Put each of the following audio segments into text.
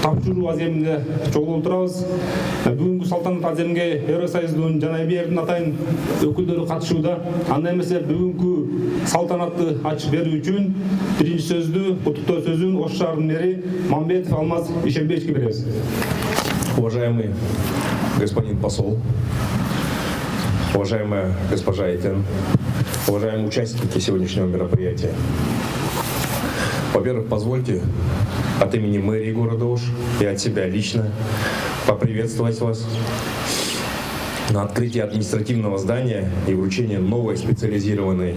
Тапшыруу аземинде чогулуп турабыз. Бүгүнкү салтанат аземге Евросоюздун жана ИБРдин атайын өкүлдөрү катышууда. Анда эмесе бүгүнкү салтанатты ачып берүү үчүн биринчи сөздү, куттуктоо сөзүн Ош шаарынын мэри Мамбетов Алмаз Ишембеевичке беребиз. Уважаемый господин посол, уважаемая госпожа Этен, уважаемые участники сегодняшнего мероприятия. Во-первых, позвольте от имени мэрии города Ош и от себя лично поприветствовать вас на открытии административного здания и вручении новой специализированной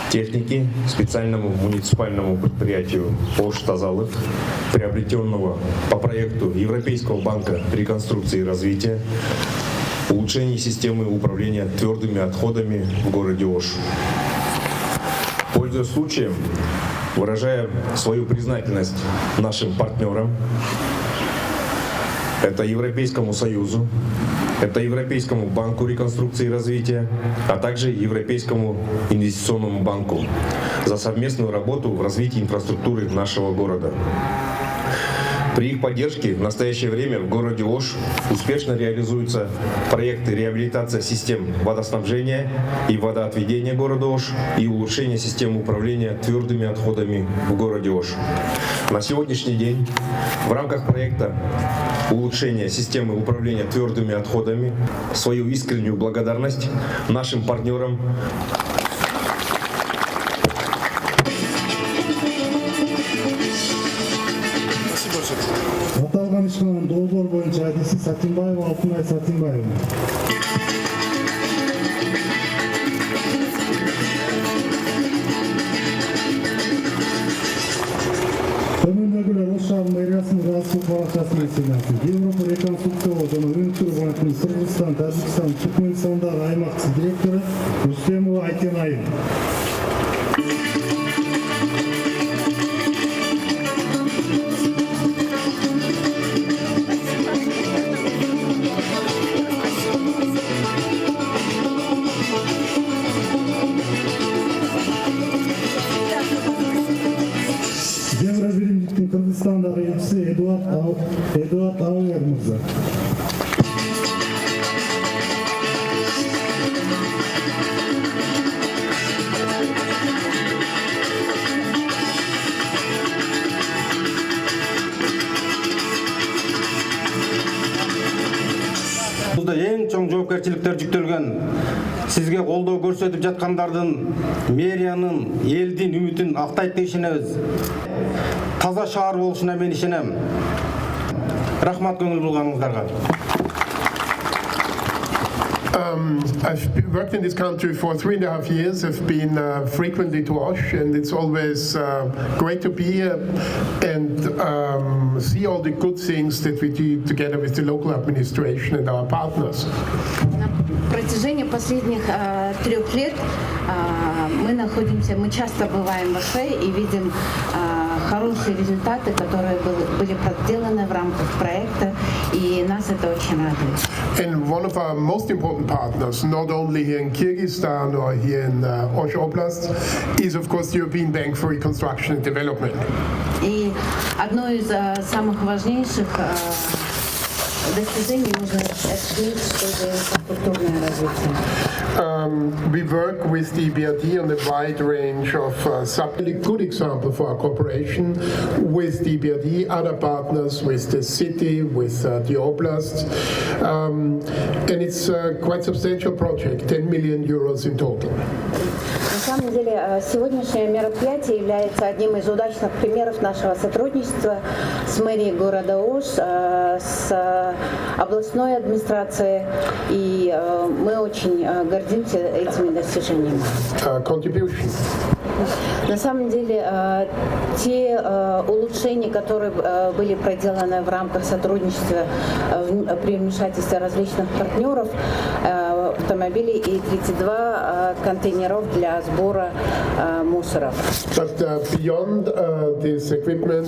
техники специальному муниципальному предприятию Ош-Тазалык, приобретенного по проекту Европейского банка реконструкции и развития, улучшение системы управления твердыми отходами в городе Ош. Пользуясь случаем, выражая свою признательность нашим партнерам, это Европейскому Союзу, это Европейскому банку реконструкции и развития, а также Европейскому инвестиционному банку за совместную работу в развитии инфраструктуры нашего города. При их поддержке в настоящее время в городе Ош успешно реализуются проекты реабилитации систем водоснабжения и водоотведения города Ош и улучшения системы управления твердыми отходами в городе Ош. На сегодняшний день в рамках проекта улучшения системы управления твердыми отходами свою искреннюю благодарность нашим партнерам Аталган ишканын долбоор боюнча адиси Сатимбаева Алтынай Сатимбаева. Төмөндөгүлөр Ош шаарынын мэриясынын ыраазычылык баракчасынын маселеси. Европа реконструкциялоо жана өнүктүрүү банкынын Кыргызстан, Тажикстан, Түркмөнстандагы аймактык директору Рустемова Айтенайым. Евробиримдиктин Кыргызстандагы элчиси Эдуард Ауэр мырза. Эң чоң жоопкерчиликтер жүктөлгөн сизге колдоо көрсөтүп жаткандардын мэриянын элдин үмүтүн актайт деп ишенебиз. Таза шаар болушуна мен ишенем. Рахмат көңүл бурганыңыздарга. I've worked in this country for 3.5 years. I've been frequently to Osh, and it's always great to be here and see all the good things that we do together with the local administration and our partners. На протяжении последних 3 лет мы часто бываем в Оше и видим хорошие результаты, которые были проделаны в рамках проекта, и нас это очень радует. And one of our most important partners, not only here in Kyrgyzstan or here in Osh Oblast, is of course the European Bank for Reconstruction and Development. И одно из самых важнейших достижений нужно отметить, что это инфраструктурное развитие. We work with the EBRD on a wide range of really good example for our cooperation with the EBRD, other partners, with the city, with the oblast, and it's a quite substantial project, 10 million euros in total. На самом деле, сегодняшнее мероприятие является одним из удачных примеров нашего сотрудничества с мэрией города Ош, с областной администрацией, и мы очень гордимся этими достижениями. Contribution. На самом деле, те улучшения, которые были проделаны в рамках сотрудничества при вмешательстве различных партнеров, автомобилей и 32 контейнеров для сбора мусоров. But beyond this equipment,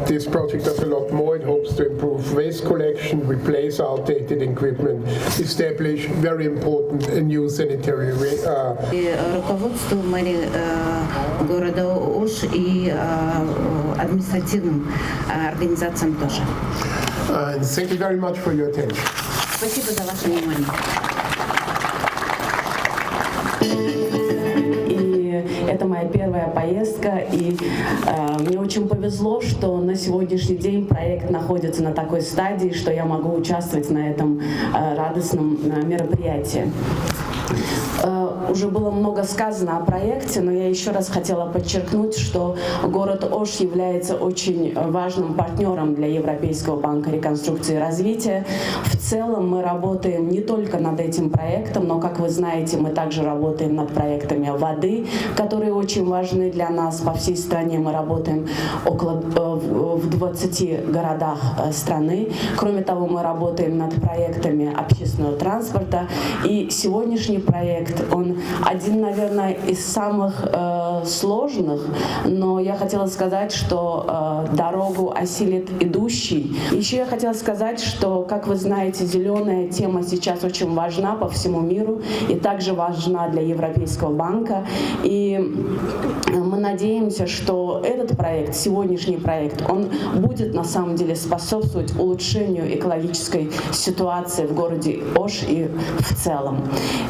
this project does a lot more. It hopes to improve waste collection, replace outdated equipment, establish, very important, a new sanitary И руководству мэрии города Ош и административным организациям тоже. And thank you very much for your attention. Спасибо за ваше внимание. Это моя первая поездка, и мне очень повезло, что на сегодняшний день проект находится на такой стадии, что я могу участвовать на этом радостном мероприятии. Уже было много сказано о проекте, но я еще раз хотела подчеркнуть, что город Ош является очень важным партнером для Европейского банка реконструкции и развития. В целом мы работаем не только над этим проектом, но, как вы знаете, мы также работаем над проектами воды, которые очень важны для нас. По всей стране мы работаем в 20 городах страны. Кроме того, мы работаем над проектами общественного транспорта. И сегодняшний проект, он один, наверное, из самых сложных, но я хотела сказать, что дорогу осилит идущий. Еще я хотела сказать, что, как вы знаете, зеленая тема сейчас очень важна по всему миру и также важна для Европейского банка. И мы надеемся, что этот проект, сегодняшний проект, он будет на самом деле способствовать улучшению экологической ситуации в городе Ош и в целом.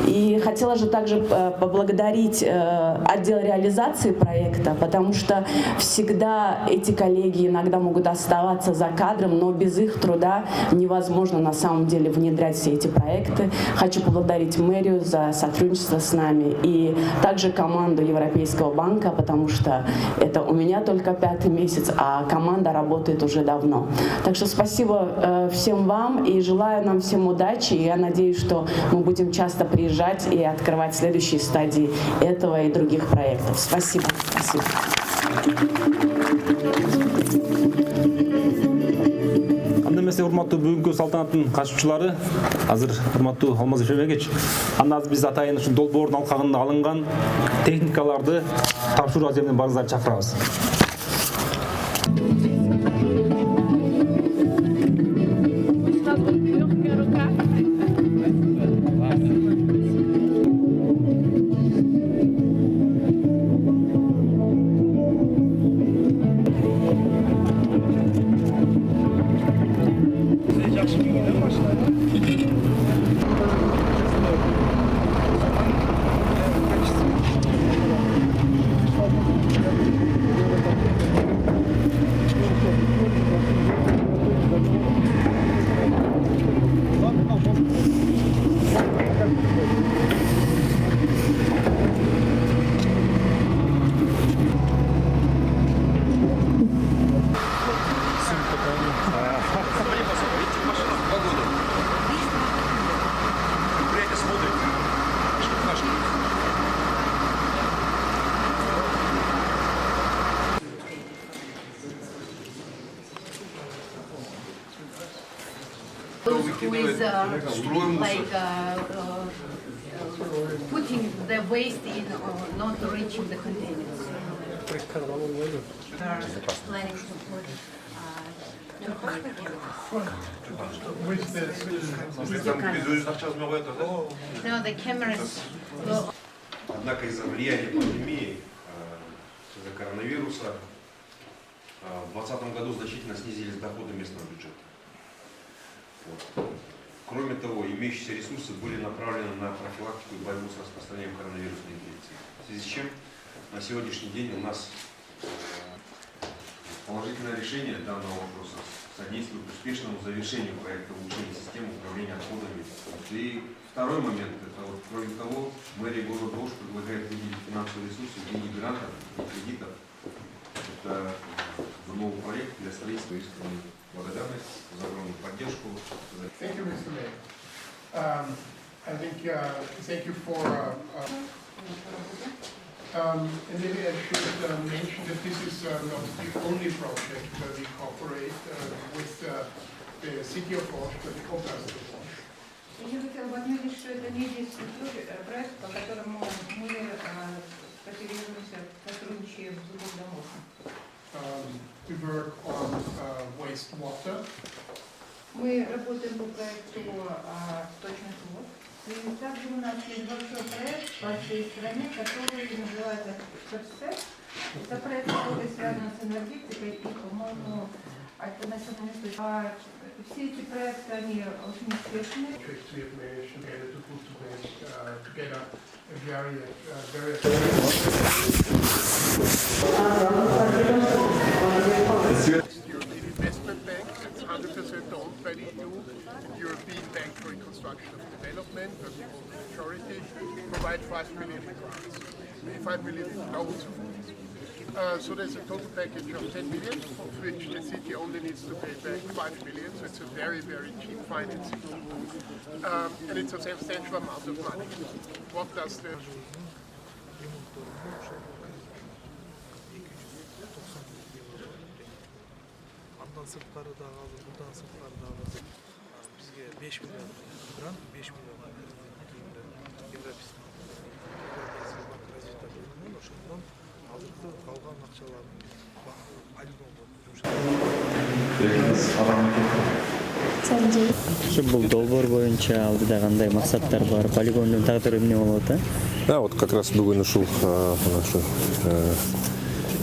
И хотела же также поблагодарить отдел реализации проекта, потому что всегда эти коллеги иногда могут оставаться за кадром, но без их труда невозможно на самом деле внедрять все эти проекты. Хочу поблагодарить мэрию за сотрудничество с нами и также команду Европейского банка, потому что это у меня только 5-й месяц, а команда работает уже давно. Так что спасибо всем вам и желаю нам всем удачи. И я надеюсь, что мы будем часто приезжать и открывать следующие стадии этого и других проектов. Спасибо. Спасибо. Анда эмесе урматтуу бүгүнкү салтанаттын катышуучулары, азыр урматтуу Алмаз Ишембекович, анда биз атайын ушу долбоордун алкагында алынган техникаларды тапшыруу аземинен барыңыздарды чакырабыз. Putting the waste in not reaching the containers. Planning to put 200 chemicals. No, the cameras will... Однако из-за влияния пандемии, из-за коронавируса, в 2020 году значительно снизились доходы местного бюджета. Вот. Кроме того, имеющиеся ресурсы были направлены на профилактику и борьбу с распространением коронавирусной инфекции. В связи с чем на сегодняшний день у нас положительное решение данного вопроса содействует успешному завершению проекта улучшения системы управления отходами. И второй момент, это вот, кроме того, мэрия города Ош предлагает выделить финансовые ресурсы в виде грантов и кредитов. Это новый проект для строительства. Искренне благодарность за огромную поддержку. Thank you, Mr. Mayor. I think, thank you for, and maybe I should mention that this is not the only project where we cooperate with the city of Osh, but the Oblast of Osh. Я хотела бы отметить, что это не единственный проект, по которому мы кооперируемся, сотрудничаем с двух домов. We work on wastewater. Мы работаем по проекту «Сточных вод». И также у нас есть большой проект по всей стране, который называется «СПС». Это проект, который связан с энергетикой и, по-моему, альтернативными источниками. Все эти проекты, они очень успешны. We have managed together to put together a very European Investment Bank, it's 100% owned by the EU, European Bank for Reconstruction and Development, where we hold the majority, provide 5 million in grants, 5 million in loans. So there's a total package of 10 million, of which the city only needs to pay back 5 million, so it's a very, very cheap financing. And it's a substantial amount of money. What does the... Андан сырткары да азыр, мындан сырткары да азыр. Бизге 5 миллион грант, 5 миллион европейский банк развития бөлүнүнөн ошондон азыркы калган акчаларын полигонго жумшайт. Бул долбоор боюнча алдыда кандай максаттар бар? Полигондун тагдыры эмне болот, а? Да, вот как раз бүгін ушул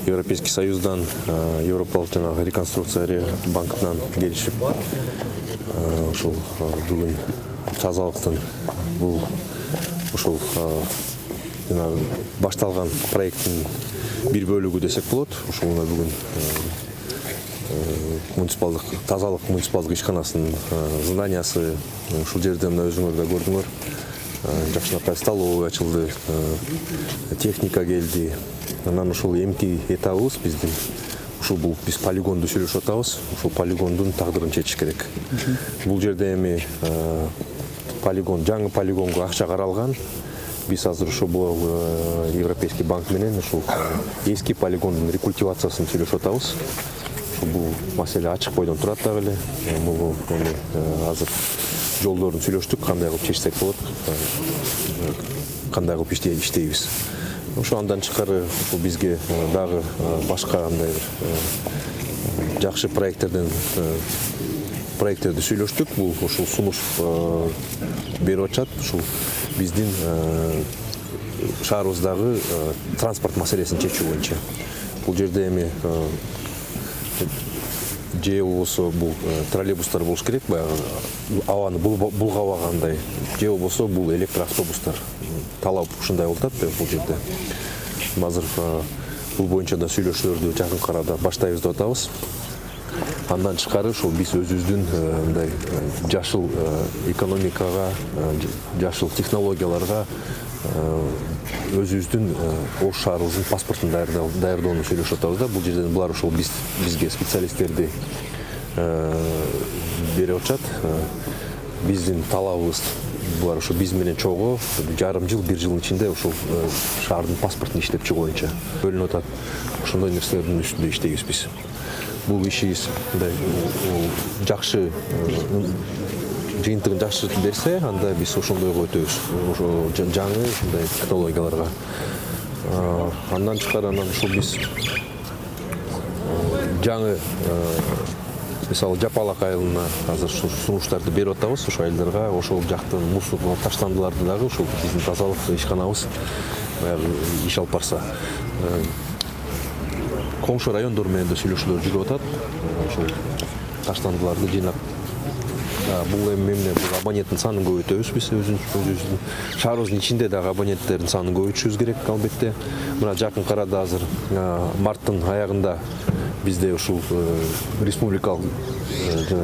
Европейский Союздан, Европалық жаңағы реконструкция банкынан келишип, ушул бүгін тазалыктын бул ушул башталган проекттин бир бөлүгү десек болот. Ушул бүгүн муниципалдык тазалык муниципалдык ишканасынын зданиясы ушул жерде мына өзүңөр да көрдүңөр. Жакшынакай столовый ачылды, техника келди. Анан ушул эмки этабыбыз биздин ушул бул биз полигонду сүйлөшүп атабыз. Ушул полигондун тагдырын чечиш керек. Бул жерде эми полигон, жаңы полигонго акча каралган. Биз азыр ушул Европейский банк менен ушул эски полигондун рекультивациясын сүйлөшүп атабыз. Бул маселе ачык бойдон турат дагы эле. Бул азыр жолдорун сүйлөштүк, кандай кылып чечсек болот, кандай кылып иштейбиз. Ошо андан тышкары бизге дагы башка кандай жакшы проекттерди сүйлөштүк. Бул ушул сунуш берип атышат. Ушул биздин шаарыбыздагы транспорт маселесин чечүү боюнча. Бул жерде эми же болбосо бул троллейбустар болуш керек, баягы абаны булгабагандай. Же болбосо бул электроавтобустар. Талап ушундай болуп атат бул жерде. Азыр бул боюнча да сүйлөшүүлөрдү жакын арада баштайбыз деп атабыз. Андан тышкары ушул биз өзүбүздүн мындай жашыл экономикага, жашыл технологияларга өзүбүздүн Ош шаарыбыздын паспортун даярдоону сүйлөшүп атабыз да. Бул жерден булар ушул бизге специалисттерди берип атышат. Биздин талабыбыз булар ушул биз менен чогуу жарым жыл, 1 жылдын ичинде ушул шаардын паспортун иштеп чыгуу боюнча бөлүнүп атат. Ошондой нерселердин үстүндө иштейбиз биз. Бул ишибиз мындай жакшы жыйынтыгын жакшы берсе, анда биз ошондойго өтөбүз. Ошо жаңы мындай технологияларга. Андан тышкары ушул биз жаңы мисалы Жапалак айылына азыр сунуштарды берип атабыз. Ошол айылдарга ошол жактан мусор таштандыларды дагы ушул биздин тазалык ишканабыз баягы иш алып барса. Коңшу райондор менен да сүйлөшүүлөр жүрүп атат. Ошол таштандыларды жыйнап бул эми эмне бул абоненттин санын көбөйтөбүз биз өзүбүздүн шаарыбыздын ичинде дагы абоненттердин санын көбөйтүшүбүз керек албетте. Мына жакынкы арада азыр марттын аягында бизде ушул республикалык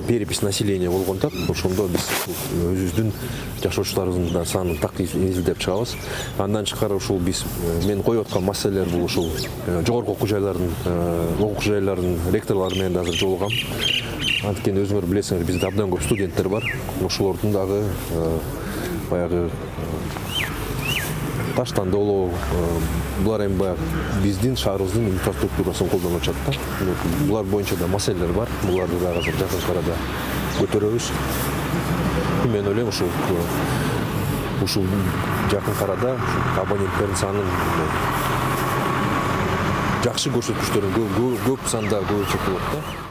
перепись населения болгондо ошондо биз өзүбүздүн жашоочуларыбыздын санын так изилдеп чыгабыз. Андан тышкары ушул биз мен коюп аткан маселелер бул ушул жогорку окуу жайлардын ректорлору менен азыр жолугам. Анткени өзүңөр билесиңер, бизде абдан көп студенттер бар. Ошолордун дагы баягы таштандылоо, булар эми баягы биздин шаарыбыздын инфраструктурасын колдонуп атышат да. Булар боюнча да маселелер бар. Буларды дагы азыр жакынкы арада көтөрөбүз. Мен ойлойм ушул жакынкы арада абоненттердин санын жакшы көрсөткүчтөрүн көп санда көбөйтсөк болот да.